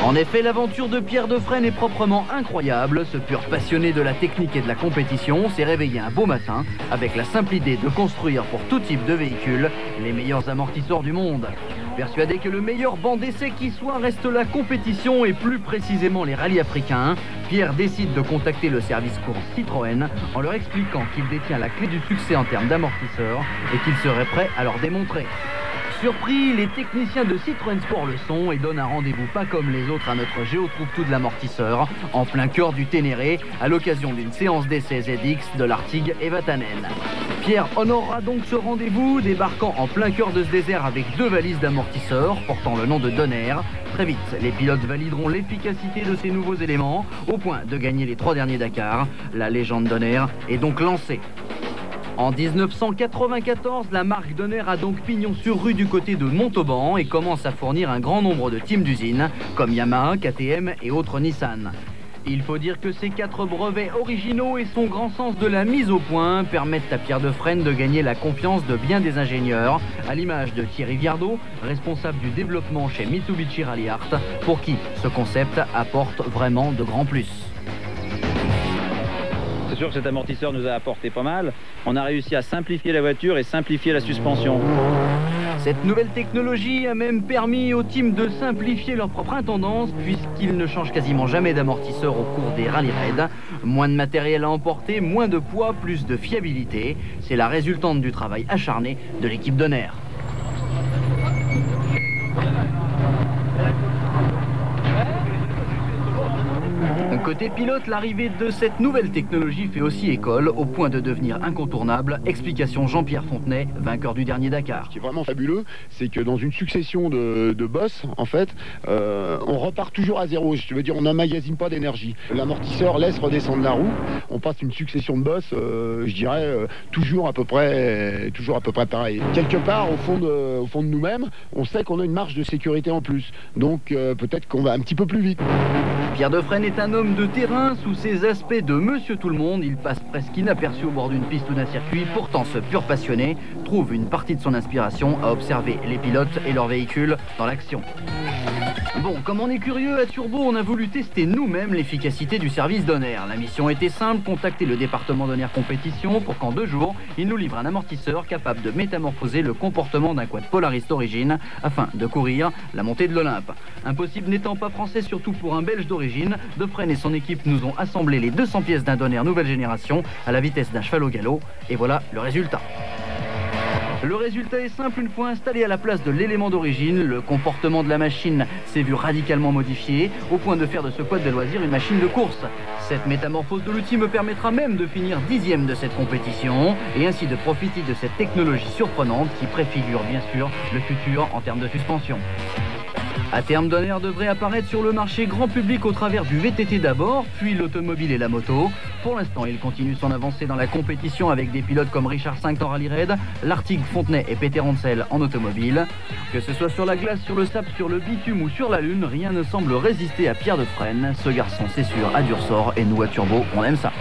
En effet, l'aventure de Pierre Defresne est proprement incroyable. Ce pur passionné de la technique et de la compétition s'est réveillé un beau matin avec la simple idée de construire pour tout type de véhicule les meilleurs amortisseurs du monde. Persuadé que le meilleur banc d'essai qui soit reste la compétition et plus précisément les rallyes africains, Pierre décide de contacter le service course Citroën en leur expliquant qu'il détient la clé du succès en termes d'amortisseurs et qu'il serait prêt à leur démontrer. Surpris, les techniciens de Citroën Sport le sont et donnent un rendez-vous pas comme les autres à notre géotrouve-tout de l'amortisseur, en plein cœur du Ténéré, à l'occasion d'une séance d'essai ZX de l'Artigue et Vatanen. Pierre honorera donc ce rendez-vous, débarquant en plein cœur de ce désert avec 2 valises d'amortisseurs portant le nom de Donner. Très vite, les pilotes valideront l'efficacité de ces nouveaux éléments, au point de gagner les 3 derniers Dakar. La légende Donner est donc lancée. En 1994, la marque Donner a donc pignon sur rue du côté de Montauban et commence à fournir un grand nombre de teams d'usine, comme Yamaha, KTM et autres Nissan. Il faut dire que ces 4 brevets originaux et son grand sens de la mise au point permettent à Pierre Defresne de gagner la confiance de bien des ingénieurs, à l'image de Thierry Viardot, responsable du développement chez Mitsubishi Rally Art, pour qui ce concept apporte vraiment de grands plus. C'est sûr que cet amortisseur nous a apporté pas mal. On a réussi à simplifier la voiture et simplifier la suspension. Cette nouvelle technologie a même permis aux teams de simplifier leur propre intendance puisqu'ils ne changent quasiment jamais d'amortisseur au cours des rallye raids. Moins de matériel à emporter, moins de poids, plus de fiabilité. C'est la résultante du travail acharné de l'équipe Donner. Côté pilote, l'arrivée de cette nouvelle technologie fait aussi école, au point de devenir incontournable. Explication Jean-Pierre Fontenay, vainqueur du dernier Dakar. Ce qui est vraiment fabuleux, c'est que dans une succession de bosses, en fait, on repart toujours à zéro. Je veux dire, on n'emmagasine pas d'énergie. L'amortisseur laisse redescendre la roue. On passe une succession de bosses, je dirais, toujours à peu près pareil. Quelque part, au fond de nous-mêmes, on sait qu'on a une marge de sécurité en plus. Donc, peut-être qu'on va un petit peu plus vite. Pierre Defresne est un homme de terrain. Sous ses aspects de monsieur tout le monde, il passe presque inaperçu au bord d'une piste ou d'un circuit. Pourtant, ce pur passionné trouve une partie de son inspiration à observer les pilotes et leurs véhicules dans l'action. Bon, comme on est curieux à Turbo, on a voulu tester nous-mêmes l'efficacité du service Donner. La mission était simple, contacter le département Donner Compétition pour qu'en 2 jours, il nous livre un amortisseur capable de métamorphoser le comportement d'un quad Polaris d'origine afin de courir la montée de l'Olympe. Impossible n'étant pas français, surtout pour un Belge d'origine, Defresne et son équipe nous ont assemblé les 200 pièces d'un Donner nouvelle génération à la vitesse d'un cheval au galop. Et voilà le résultat. Le résultat est simple, une fois installé à la place de l'élément d'origine, le comportement de la machine s'est vu radicalement modifié, au point de faire de ce quad de loisir une machine de course. Cette métamorphose de l'outil me permettra même de finir 10e de cette compétition, et ainsi de profiter de cette technologie surprenante qui préfigure bien sûr le futur en termes de suspension. À terme, Donner devrait apparaître sur le marché grand public au travers du VTT d'abord, puis l'automobile et la moto. Pour l'instant, il continue son avancée dans la compétition avec des pilotes comme Richard V en rallye raid, l'Artigue Fontenay et Peter Hansel en automobile. Que ce soit sur la glace, sur le sable, sur le bitume ou sur la lune, rien ne semble résister à Pierre Defresne. Ce garçon, c'est sûr, a du ressort et nous à Turbo, on aime ça.